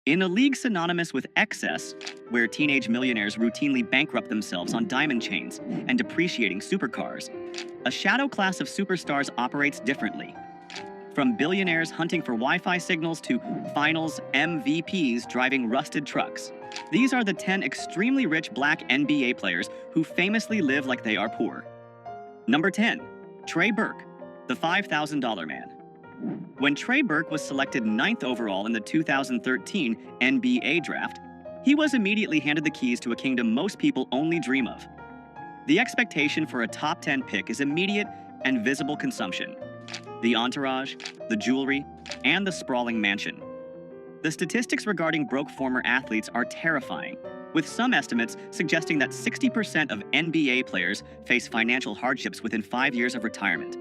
In a league synonymous with excess, where teenage millionaires routinely bankrupt themselves on diamond chains and depreciating supercars, a shadow class of superstars operates differently. From billionaires hunting for Wi-Fi signals to finals MVPs driving rusted trucks, these are the 10 extremely rich black NBA players who famously live like they are poor. Number 10. Trey Burke, the $5,000 man. When Trey Burke was selected 9th overall in the 2013 NBA draft, he was immediately handed the keys to a kingdom most people only dream of. The expectation for a top 10 pick is immediate and visible consumption. The entourage, the jewelry, and the sprawling mansion. The statistics regarding broke former athletes are terrifying, with some estimates suggesting that 60% of NBA players face financial hardships within 5 years of retirement.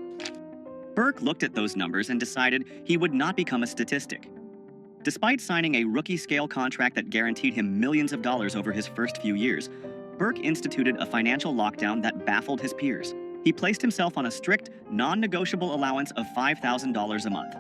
Burke looked at those numbers and decided he would not become a statistic. Despite signing a rookie-scale contract that guaranteed him millions of dollars over his first few years, Burke instituted a financial lockdown that baffled his peers. He placed himself on a strict, non-negotiable allowance of $5,000 a month.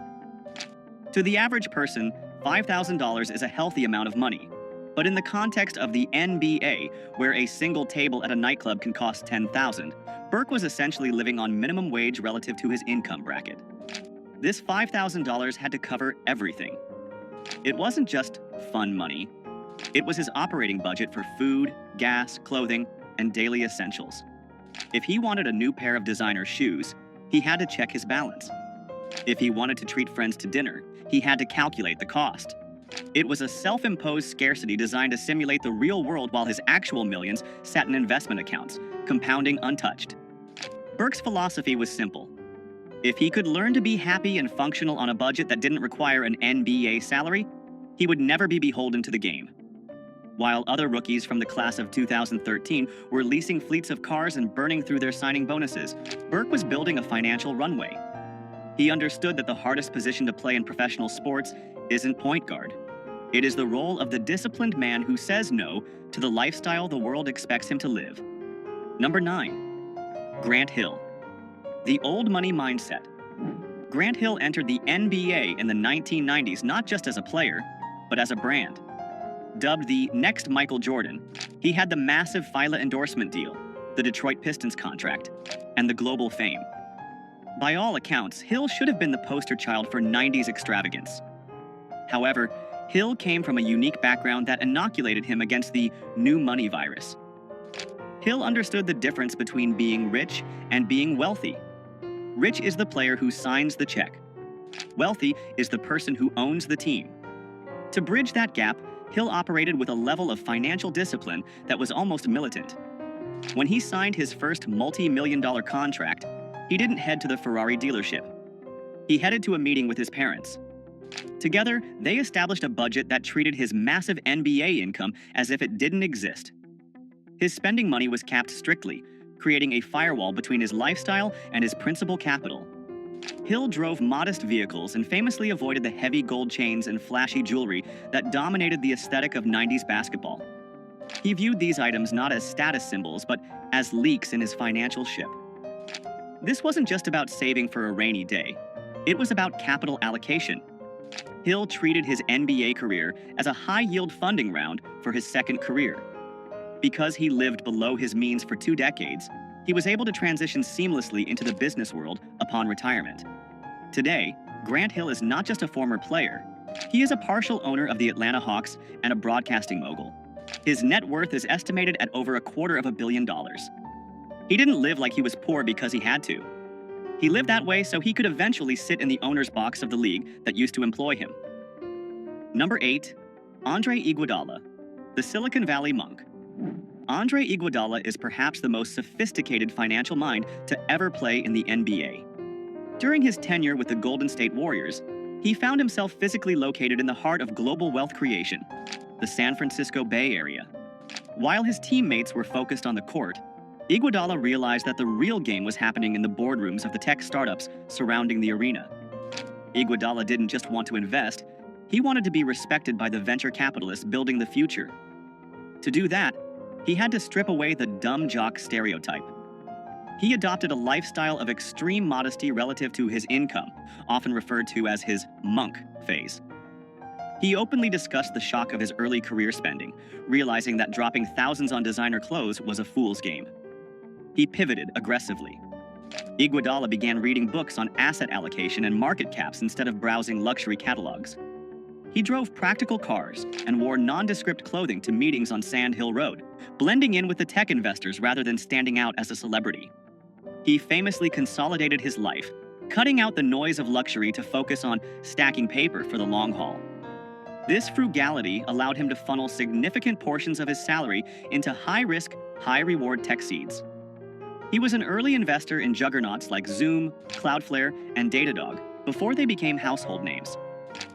To the average person, $5,000 is a healthy amount of money. But in the context of the NBA, where a single table at a nightclub can cost $10,000, Burke was essentially living on minimum wage relative to his income bracket. This $5,000 had to cover everything. It wasn't just fun money. It was his operating budget for food, gas, clothing, and daily essentials. If he wanted a new pair of designer shoes, he had to check his balance. If he wanted to treat friends to dinner, he had to calculate the cost. It was a self-imposed scarcity designed to simulate the real world while his actual millions sat in investment accounts, compounding untouched. Burke's philosophy was simple. If he could learn to be happy and functional on a budget that didn't require an NBA salary, he would never be beholden to the game. While other rookies from the class of 2013 were leasing fleets of cars and burning through their signing bonuses, Burke was building a financial runway. He understood that the hardest position to play in professional sports isn't point guard. It is the role of the disciplined man who says no to the lifestyle the world expects him to live. Number 9. Grant Hill. The old money mindset. Grant Hill entered the NBA in the 1990s not just as a player, but as a brand. Dubbed the next Michael Jordan, he had the massive FILA endorsement deal, the Detroit Pistons contract, and the global fame. By all accounts, Hill should have been the poster child for 90s extravagance. However, Hill came from a unique background that inoculated him against the new money virus. Hill understood the difference between being rich and being wealthy. Rich is the player who signs the check. Wealthy is the person who owns the team. To bridge that gap, Hill operated with a level of financial discipline that was almost militant. When he signed his first multi-million-dollar contract, he didn't head to the Ferrari dealership. He headed to a meeting with his parents. Together, they established a budget that treated his massive NBA income as if it didn't exist. His spending money was capped strictly, creating a firewall between his lifestyle and his principal capital. Hill drove modest vehicles and famously avoided the heavy gold chains and flashy jewelry that dominated the aesthetic of 90s basketball. He viewed these items not as status symbols, but as leaks in his financial ship. This wasn't just about saving for a rainy day. It was about capital allocation. Hill treated his NBA career as a high-yield funding round for his second career. Because he lived below his means for 2 decades, he was able to transition seamlessly into the business world upon retirement. Today, Grant Hill is not just a former player. He is a partial owner of the Atlanta Hawks and a broadcasting mogul. His net worth is estimated at over $250 million. He didn't live like he was poor because he had to. He lived that way so he could eventually sit in the owner's box of the league that used to employ him. Number 8. Andre Iguodala, the Silicon Valley monk. Andre Iguodala is perhaps the most sophisticated financial mind to ever play in the NBA. During his tenure with the Golden State Warriors, he found himself physically located in the heart of global wealth creation, the San Francisco Bay Area. While his teammates were focused on the court, Iguodala realized that the real game was happening in the boardrooms of the tech startups surrounding the arena. Iguodala didn't just want to invest, he wanted to be respected by the venture capitalists building the future. To do that, he had to strip away the dumb jock stereotype. He adopted a lifestyle of extreme modesty relative to his income, often referred to as his monk phase. He openly discussed the shock of his early career spending, realizing that dropping thousands on designer clothes was a fool's game. He pivoted aggressively. Iguodala began reading books on asset allocation and market caps instead of browsing luxury catalogs. He drove practical cars and wore nondescript clothing to meetings on Sand Hill Road, blending in with the tech investors rather than standing out as a celebrity. He famously consolidated his life, cutting out the noise of luxury to focus on stacking paper for the long haul. This frugality allowed him to funnel significant portions of his salary into high-risk, high-reward tech seeds. He was an early investor in juggernauts like Zoom, Cloudflare, and Datadog before they became household names.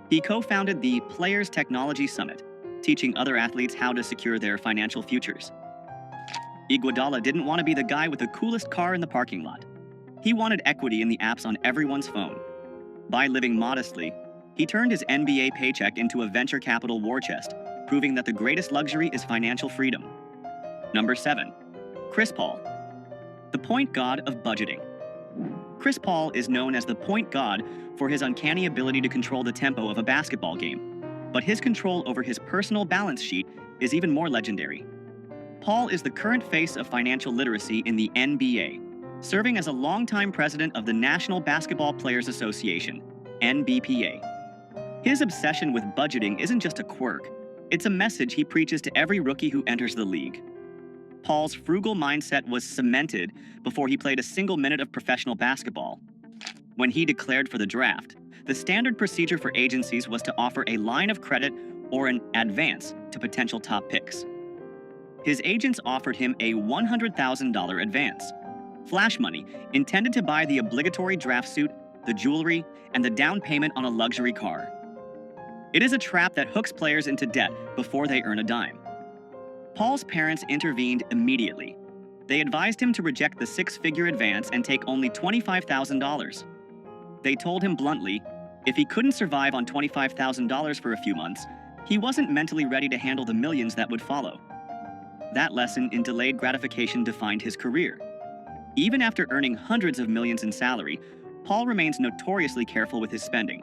He co-founded the Players Technology Summit, teaching other athletes how to secure their financial futures. Iguodala didn't want to be the guy with the coolest car in the parking lot. He wanted equity in the apps on everyone's phone. By living modestly, he turned his NBA paycheck into a venture capital war chest, proving that the greatest luxury is financial freedom. Number 7. Chris Paul, the point god of budgeting. Chris Paul is known as the point god for his uncanny ability to control the tempo of a basketball game, but his control over his personal balance sheet is even more legendary. Paul is the current face of financial literacy in the NBA, serving as a longtime president of the National Basketball Players Association, NBPA. His obsession with budgeting isn't just a quirk, it's a message he preaches to every rookie who enters the league. Paul's frugal mindset was cemented before he played a single minute of professional basketball. When he declared for the draft, the standard procedure for agencies was to offer a line of credit or an advance to potential top picks. His agents offered him a $100,000 advance, flash money intended to buy the obligatory draft suit, the jewelry, and the down payment on a luxury car. It is a trap that hooks players into debt before they earn a dime. Paul's parents intervened immediately. They advised him to reject the six-figure advance and take only $25,000. They told him bluntly, if he couldn't survive on $25,000 for a few months, he wasn't mentally ready to handle the millions that would follow. That lesson in delayed gratification defined his career. Even after earning hundreds of millions in salary, Paul remains notoriously careful with his spending.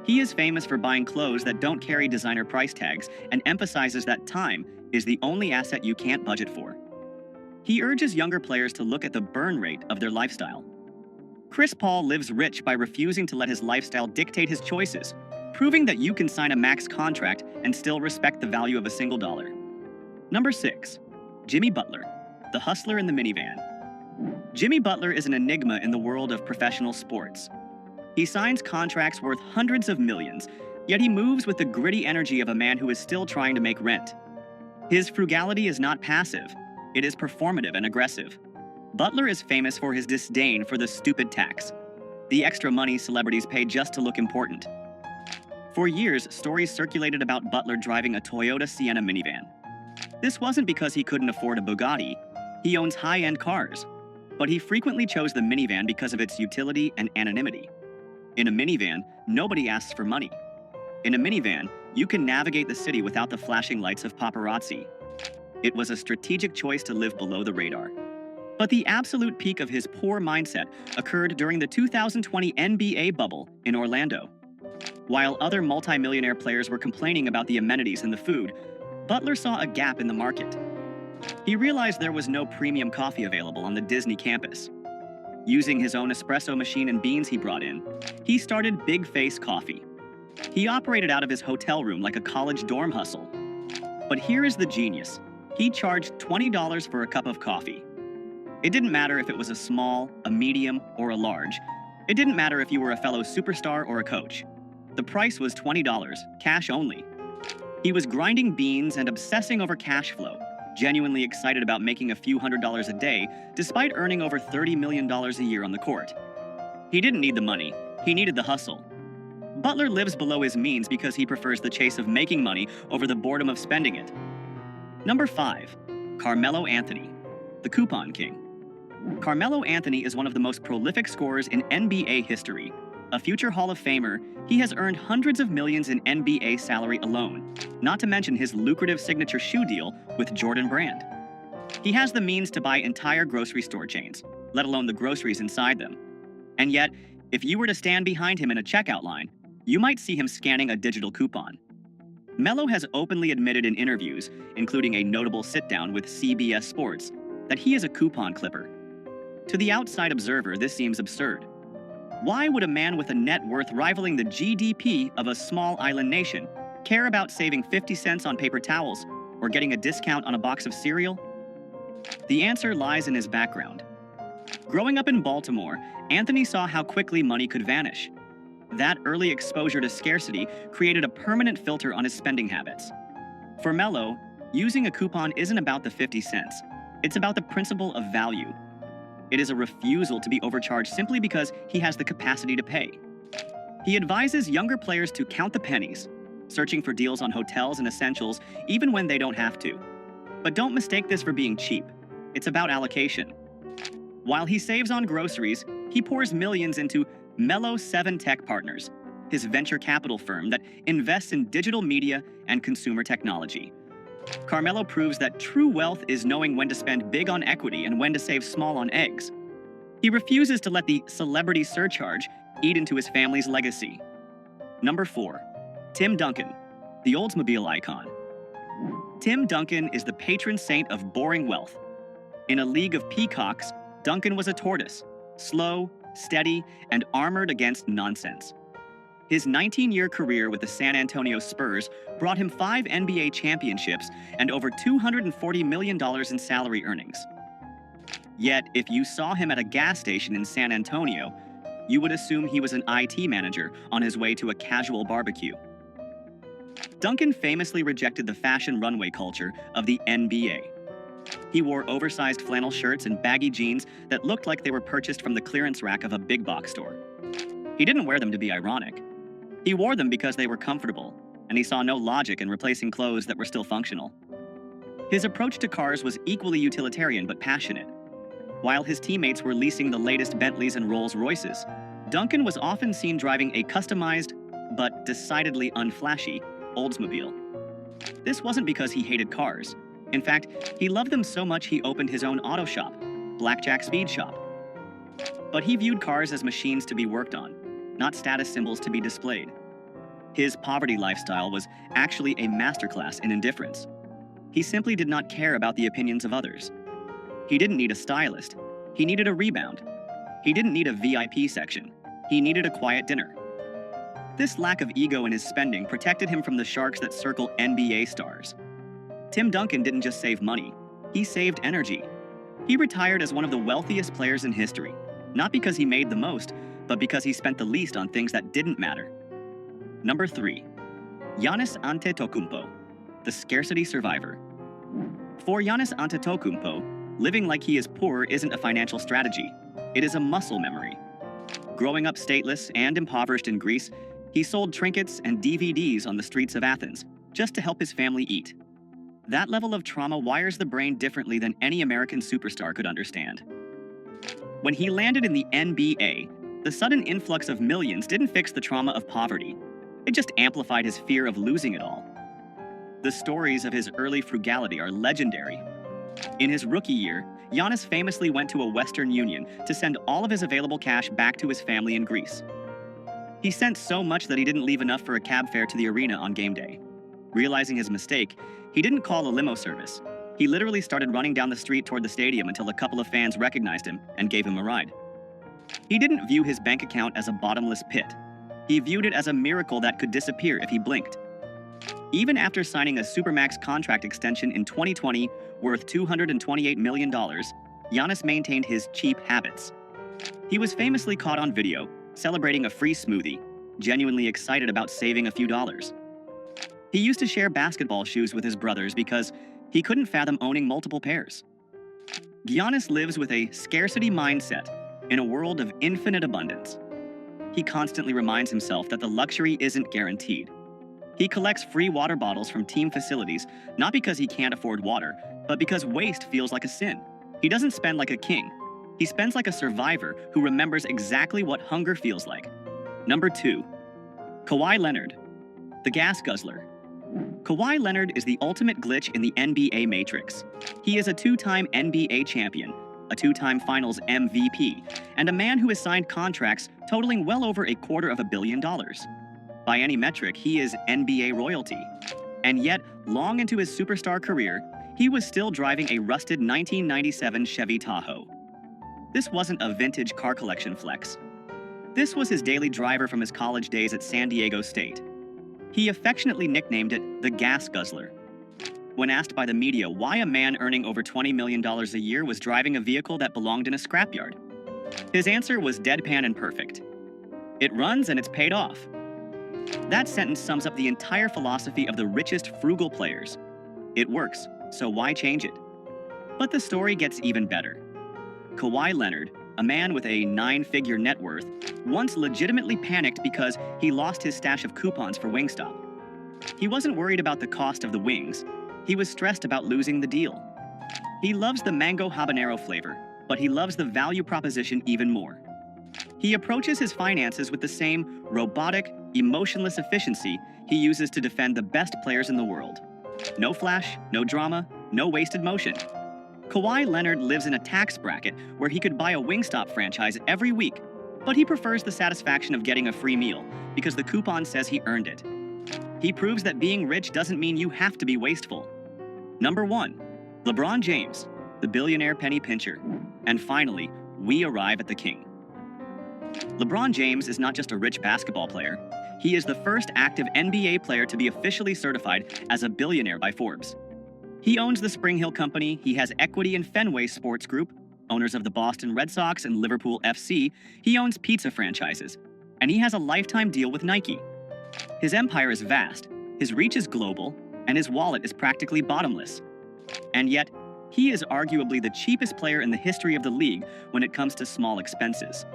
He is famous for buying clothes that don't carry designer price tags and emphasizes that time is the only asset you can't budget for. He urges younger players to look at the burn rate of their lifestyle. Chris Paul lives rich by refusing to let his lifestyle dictate his choices, proving that you can sign a max contract and still respect the value of a single dollar. Number 6. Jimmy Butler, the hustler in the minivan. Jimmy Butler is an enigma in the world of professional sports. He signs contracts worth hundreds of millions, yet he moves with the gritty energy of a man who is still trying to make rent. His frugality is not passive, it is performative and aggressive. Butler is famous for his disdain for the stupid tax, the extra money celebrities pay just to look important. For years, stories circulated about Butler driving a Toyota Sienna minivan. This wasn't because he couldn't afford a Bugatti. He owns high-end cars. But he frequently chose the minivan because of its utility and anonymity. In a minivan, nobody asks for money. In a minivan, you can navigate the city without the flashing lights of paparazzi. It was a strategic choice to live below the radar. But the absolute peak of his poor mindset occurred during the 2020 NBA bubble in Orlando. While other multimillionaire players were complaining about the amenities and the food, Butler saw a gap in the market. He realized there was no premium coffee available on the Disney campus. Using his own espresso machine and beans he brought in, he started Big Face Coffee. He operated out of his hotel room like a college dorm hustle. But here is the genius. He charged $20 for a cup of coffee. It didn't matter if it was a small, a medium, or a large. It didn't matter if you were a fellow superstar or a coach. The price was $20, cash only. He was grinding beans and obsessing over cash flow, genuinely excited about making a few $100s a day, despite earning over $30 million a year on the court. He didn't need the money, he needed the hustle. Butler lives below his means because he prefers the chase of making money over the boredom of spending it. Number 5. Carmelo Anthony, the Coupon King. Carmelo Anthony is one of the most prolific scorers in NBA history. A future Hall of Famer, he has earned hundreds of millions in NBA salary alone, not to mention his lucrative signature shoe deal with Jordan Brand. He has the means to buy entire grocery store chains, let alone the groceries inside them. And yet, if you were to stand behind him in a checkout line, you might see him scanning a digital coupon. Melo has openly admitted in interviews, including a notable sit-down with CBS Sports, that he is a coupon clipper. To the outside observer, this seems absurd. Why would a man with a net worth rivaling the GDP of a small island nation care about saving 50 cents on paper towels or getting a discount on a box of cereal? The answer lies in his background. Growing up in Baltimore, Anthony saw how quickly money could vanish. That early exposure to scarcity created a permanent filter on his spending habits. For Melo, using a coupon isn't about the 50 cents. It's about the principle of value. It is a refusal to be overcharged simply because he has the capacity to pay. He advises younger players to count the pennies, searching for deals on hotels and essentials even when they don't have to. But don't mistake this for being cheap. It's about allocation. While he saves on groceries, he pours millions into Melo 7 Tech Partners, his venture capital firm that invests in digital media and consumer technology. Carmelo proves that true wealth is knowing when to spend big on equity and when to save small on eggs. He refuses to let the celebrity surcharge eat into his family's legacy. Number 4. Tim Duncan, the Oldsmobile icon. Tim Duncan is the patron saint of boring wealth. In a league of peacocks, Duncan was a tortoise, slow, steady, and armored against nonsense. His 19-year career with the San Antonio Spurs brought him 5 NBA championships and over $240 million in salary earnings. Yet, if you saw him at a gas station in San Antonio, you would assume he was an IT manager on his way to a casual barbecue. Duncan famously rejected the fashion runway culture of the NBA. He wore oversized flannel shirts and baggy jeans that looked like they were purchased from the clearance rack of a big box store. He didn't wear them to be ironic. He wore them because they were comfortable, and he saw no logic in replacing clothes that were still functional. His approach to cars was equally utilitarian but passionate. While his teammates were leasing the latest Bentleys and Rolls-Royces, Duncan was often seen driving a customized, but decidedly unflashy, Oldsmobile. This wasn't because he hated cars. In fact, he loved them so much he opened his own auto shop, Blackjack Speed Shop. But he viewed cars as machines to be worked on, not status symbols to be displayed. His poverty lifestyle was actually a masterclass in indifference. He simply did not care about the opinions of others. He didn't need a stylist. He needed a rebound. He didn't need a VIP section. He needed a quiet dinner. This lack of ego in his spending protected him from the sharks that circle NBA stars. Tim Duncan didn't just save money. He saved energy. He retired as one of the wealthiest players in history, not because he made the most, but because he spent the least on things that didn't matter. Number 3. Giannis Antetokounmpo, the scarcity survivor. For Giannis Antetokounmpo, living like he is poor isn't a financial strategy. It is a muscle memory. Growing up stateless and impoverished in Greece, he sold trinkets and DVDs on the streets of Athens just to help his family eat. That level of trauma wires the brain differently than any American superstar could understand. When he landed in the NBA, the sudden influx of millions didn't fix the trauma of poverty. It just amplified his fear of losing it all. The stories of his early frugality are legendary. In his rookie year, Giannis famously went to a Western Union to send all of his available cash back to his family in Greece. He sent so much that he didn't leave enough for a cab fare to the arena on game day. Realizing his mistake, he didn't call a limo service. He literally started running down the street toward the stadium until a couple of fans recognized him and gave him a ride. He didn't view his bank account as a bottomless pit. He viewed it as a miracle that could disappear if he blinked. Even after signing a Supermax contract extension in 2020 worth $228 million, Giannis maintained his cheap habits. He was famously caught on video celebrating a free smoothie, genuinely excited about saving a few dollars. He used to share basketball shoes with his brothers because he couldn't fathom owning multiple pairs. Giannis lives with a scarcity mindset in a world of infinite abundance. He constantly reminds himself that the luxury isn't guaranteed. He collects free water bottles from team facilities, not because he can't afford water, but because waste feels like a sin. He doesn't spend like a king. He spends like a survivor who remembers exactly what hunger feels like. Number 2. Kawhi Leonard, the gas guzzler. Kawhi Leonard is the ultimate glitch in the NBA matrix. He is a 2-time NBA champion, a 2-time Finals MVP, and a man who has signed contracts totaling well over $250 million. By any metric, he is NBA royalty. And yet, long into his superstar career, he was still driving a rusted 1997 Chevy Tahoe. This wasn't a vintage car collection flex. This was his daily driver from his college days at San Diego State. He affectionately nicknamed it the gas guzzler. When asked by the media why a man earning over $20 million a year was driving a vehicle that belonged in a scrapyard, his answer was deadpan and perfect. It runs and it's paid off. That sentence sums up the entire philosophy of the richest frugal players. It works, so why change it? But the story gets even better. Kawhi Leonard, a man with a 9-figure net worth, once legitimately panicked because he lost his stash of coupons for Wingstop. He wasn't worried about the cost of the wings. He was stressed about losing the deal. He loves the mango habanero flavor, but he loves the value proposition even more. He approaches his finances with the same robotic, emotionless efficiency he uses to defend the best players in the world. No flash, no drama, no wasted motion. Kawhi Leonard lives in a tax bracket where he could buy a Wingstop franchise every week, but he prefers the satisfaction of getting a free meal because the coupon says he earned it. He proves that being rich doesn't mean you have to be wasteful. Number 1, LeBron James, the billionaire penny pincher. And finally, we arrive at the king. LeBron James is not just a rich basketball player. He is the first active NBA player to be officially certified as a billionaire by Forbes. He owns the Spring Hill Company, he has equity in Fenway Sports Group, owners of the Boston Red Sox and Liverpool FC, he owns pizza franchises, and he has a lifetime deal with Nike. His empire is vast, his reach is global, and his wallet is practically bottomless. And yet, he is arguably the cheapest player in the history of the league when it comes to small expenses.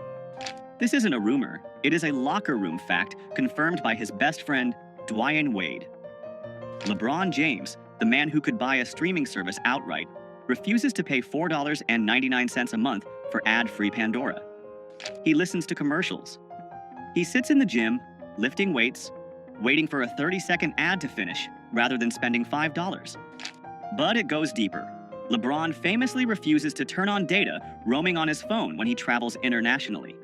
This isn't a rumor, it is a locker room fact confirmed by his best friend, Dwyane Wade. LeBron James, the man who could buy a streaming service outright, refuses to pay $4.99 a month for ad-free Pandora. He listens to commercials. He sits in the gym, lifting weights, waiting for a 30-second ad to finish, rather than spending $5. But it goes deeper. LeBron famously refuses to turn on data roaming on his phone when he travels internationally.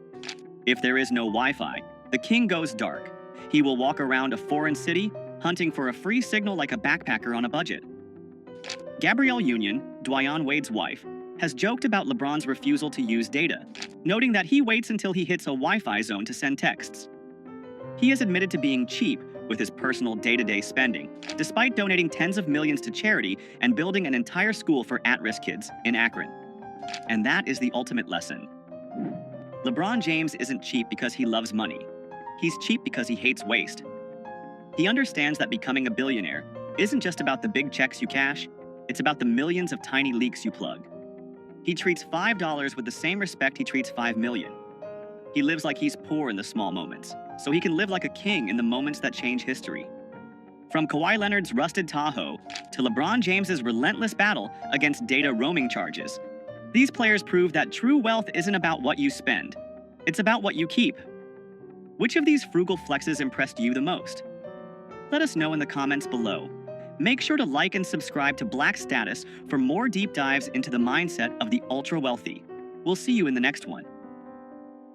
If there is no Wi-Fi, the king goes dark. He will walk around a foreign city, hunting for a free signal like a backpacker on a budget. Gabrielle Union, Dwyane Wade's wife, has joked about LeBron's refusal to use data, noting that he waits until he hits a Wi-Fi zone to send texts. He has admitted to being cheap with his personal day-to-day spending, despite donating tens of millions to charity and building an entire school for at-risk kids in Akron. And that is the ultimate lesson. LeBron James isn't cheap because he loves money. He's cheap because he hates waste. He understands that becoming a billionaire isn't just about the big checks you cash, it's about the millions of tiny leaks you plug. He treats $5 with the same respect he treats $5 million. He lives like he's poor in the small moments, so he can live like a king in the moments that change history. From Kawhi Leonard's rusted Tahoe to LeBron James's relentless battle against data roaming charges, these players prove that true wealth isn't about what you spend, it's about what you keep. Which of these frugal flexes impressed you the most? Let us know in the comments below. Make sure to like and subscribe to Black Status for more deep dives into the mindset of the ultra-wealthy. We'll see you in the next one.